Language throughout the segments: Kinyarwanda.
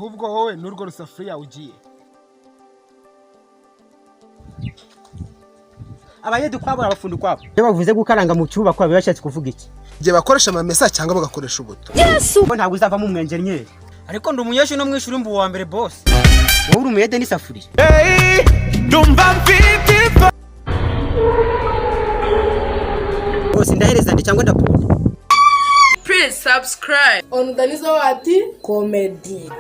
ahubwo wowe n'urwo rusafuriya ugiye. Abayede kwabura abafundi kwabo iyo bavuze gukaranga mu cyuba kwa bibashatse kuvuga iki? Je bakoresha amamesa cyangwa bagakoresha ubuto. Yesu ko ntabwo uzava mu mwenjenyeri. Ariko ndi umunyeshuri no mwishuri mbu wa mbere boss. Wowe uri umuyede n'isafuriya. Ndumva mfite Boss ndahereza ndi cyangwa ndapunda. Please subscribe on Danizawati Comedy.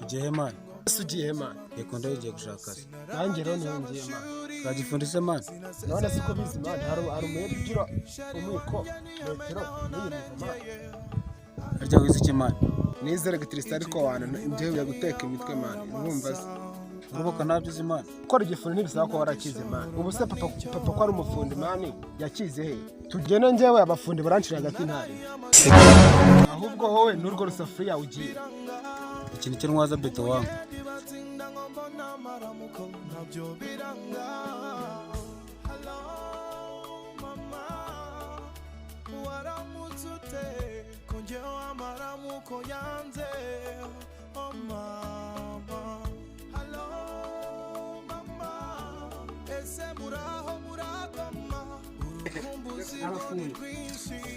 Ugiye man. Sugiye man. Yego ndagiye gushaka akazi. Nanjye rero ngiye man. Uragifundise man. None siko bizi man hari umuyede ugira umwiko metero n'ibintu man. Arya wize iki man? Nize electricity ariko wana njye guteka imitwe man. Urumva se? Urubuka nabyo man. Gukora igifuni ntibisaba ko warakize man. Ubu se papa ko ari umufundi man yakize he? Tugene njyewe abafundi baranshira hagati ntari. Ahubwo wowe n'urwo rusafuriya ugiye. Ikintu cyo ntwaza beto wangu.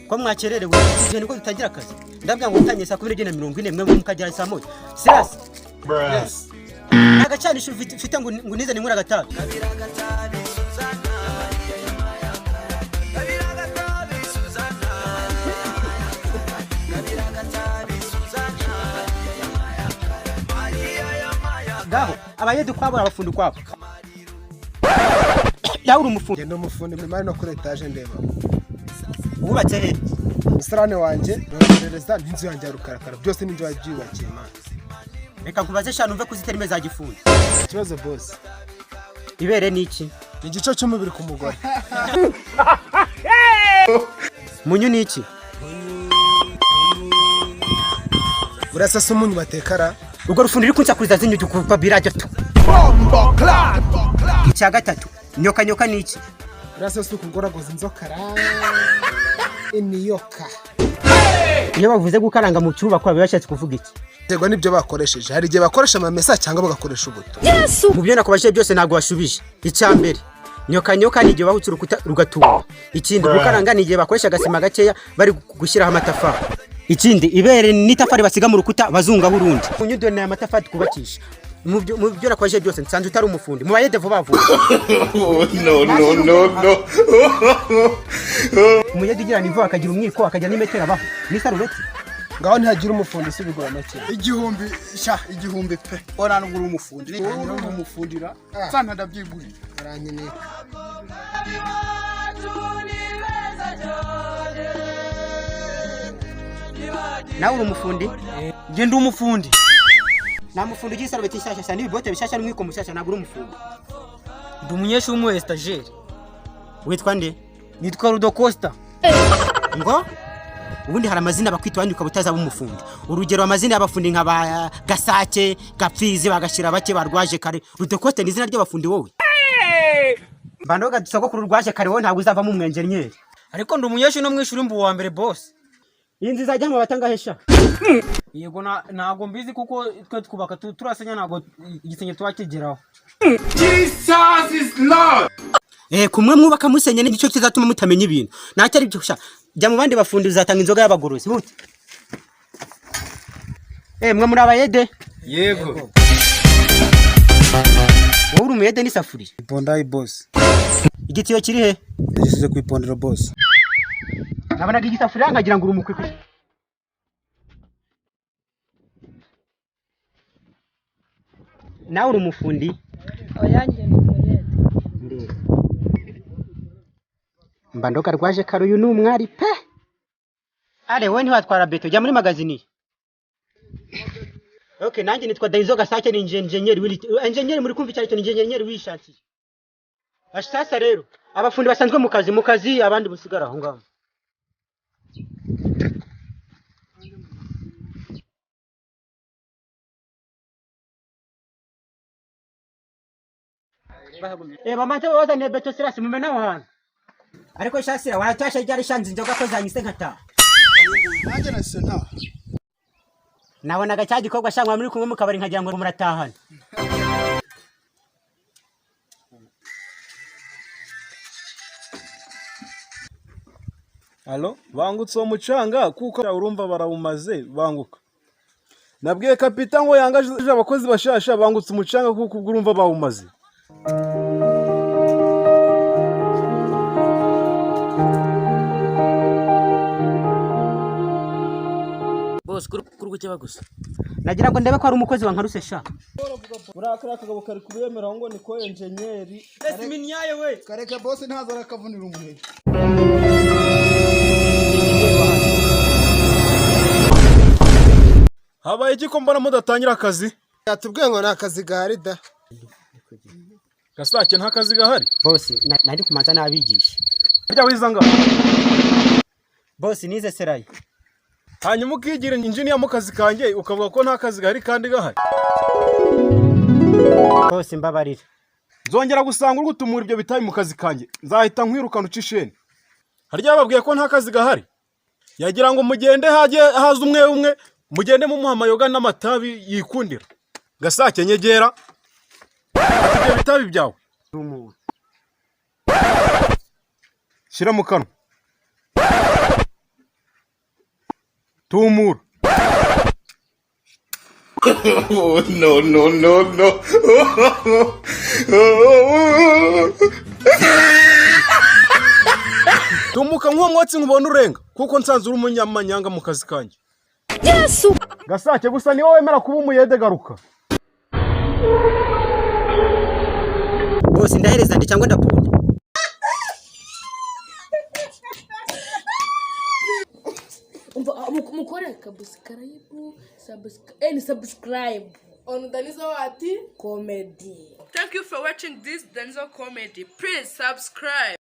Ko mwakererewe igihe niko dutangira akazi. Ndabwira ngo utanye saa 12:40 mwe mukagera saa 1. Silas. Yes. Agacanisho ufite ngo nize ni nkura gatatu. Gaho abayede kwabura abafundi kwabo. Yawe uri umufundi. Genda umufundi mimari no kuri etage ndeba. Wubatse he? Musarane wanje nongereza n'inzu yanjye rukarakara byose n'inzu yabyubakiye man. Reka kubaze cyane umve kuzitera imeza gifundi. Ikibazo boss. Ibere niki? Igice cy'umubiri ku mugore. Munyu niki? Urasasa umunyu batekara. Ubwo rufundi rikunza kuriza zinyuju kuva biraje tu. Icya gatatu nyoka niki? Urasasa ukugoragoza inzokara. Iniyoka. Iyo bavuze gukaranga mu cyuba kwa bibashatse kuvuga iki? Tego nibyo bakoresheje. Hari igihe bakoresha amamesa cyangwa bagakoresha ubuto. Yesu mu byo nakubashije byose ntago washubije. Icya mbere nyoka ni igihe bahutse urukuta rugatumba. Ikindi gukaranga ni igihe bakoresha agasima gakeya bari gushyiraho amatafari. Ikindi ibere n'itafari basiga mu rukuta bazunga burundi. Unyudo na amatafari kubakisha. Mu byo nakubashije byose nsanze utari umufundi. Mu bayede vuba vuba. no. Umuyede ugira nivo akagira umwiko akagira n'imetero abaho. Ni sarubeti. Ngaho ntihagira umufundi subigura make. Igihumbi pe. Ora n'ugura umufundi. Uri umufundira. Sana ndabyigurira. Aranyene. Nawe uri umufundi? Genda umufundi. Na mufundi gisarubeti nshyashya cyane ibibote bishashya n'umwiko mushyashya nagura umufundi. Ndi umunyeshuri mu stagiaire. Witwa nde? Nitwa Rudo Costa. Ngo ubundi hari amazina bakwita abandi ukabutazaba umufundi. Urugero amazina y'abafundi nka ba Gasake, Gapfizi bagashira bake barwaje kare. Rudo Costa ni izina ry'abafundi wowe. Bandoga dusoko kuri rwaje kare wowe ntabwo uzava mu mwenjenyeri. Ariko ndi umunyeshuri no mwishuri mbu wa mbere boss. Iyi nzi zajya mu batangahesha. Yego ntago mbizi kuko twe twubaka turasenya ntago igisenge twakigeraho. Jesus is Lord. Kumwe mwubaka musenye n'icyo kizatuma mutamenya ibintu. Nacyo ari byo sha. Jya mu bandi bafundi uzatanga inzoga y'abagorozi. Bute. Mwe muri abayede? Yego. Wowe uri umuyede n'isafuriya. Ipondayi boss. Igitiyo kiri he? Yashyize ku ipondero boss. Nabonaga igisafuriya nkagira ngo uri umukwe. Nawe uri umufundi? Oyanjye ni umuyede. Mbandoka rwaje kare uyu n'umwari pe. Ale we ntiwatwara beto jya muri magazini. Okay nanjye nitwa Daizo Gasake ni engineer muri kumva cyane ni engineer wishakiye. Sasa rero abafundi basanzwe mu kazi abandi busigara aho ngaho. Bamante bazane beto Silas mumena aho hantu. ariko shasira waratasha ryari shanze inzoga ko zanyise nkata nanjye nase nta nabonaga cya gikorwa shangwa muri kumwe mu kabari nkagira ngo muratahana. Halo, bangutse uwo mucanga kuko urumva barawumaze banguka. Nabwiye kapita ngo yangaje abakozi bashasha bangutse umucanga kuko urumva bawumaze. Boss kuruguke bagusa. Nagira ngo ndebe ko ari umukozi wa nkaruse sha. Urakara kagabo kari kubemera ngo ni ko engineer. Ese minyaye we. kareka boss ntaza arakavunira umuheto. Habaye iki ko mbona mudatangira akazi? Yatubwiye ngo nta kazi gahari da. Gasake nta kazi gahari. Boss nari kumanza nabigisha. Harya wizanga. Boss nize serayi. Hanyuma ukigira engineer mu kazi kanjye ukavuga ko nta kazi gahari kandi gahari. Boss mbabarira. Nzongera gusanga uri gutumura ibyo bitayi mu kazi kanjye. Nzahita nkwirukana ucishene. Harya babwiye ko nta kazi gahari. Yagira ngo mugende haza umwe mugende mu muhamayoga n'amatabi yikundira. Gasake nyegera. Ibyo bitabi byawe. Shira mu kanwa. Tumura. Oh, no. Tumuka nk'umwotsi nkubona urenga kuko nsanze uri umunyamanyanga mu kazi kanjye. Yesu. Gasake gusa ni wowe wemera kuba umuyede garuka. Boss ndahereza ndi cyangwa ndapunda. Mukore subscribe on Danizo Wati Comedy. Thank you for watching this Denzel Comedy. Please subscribe.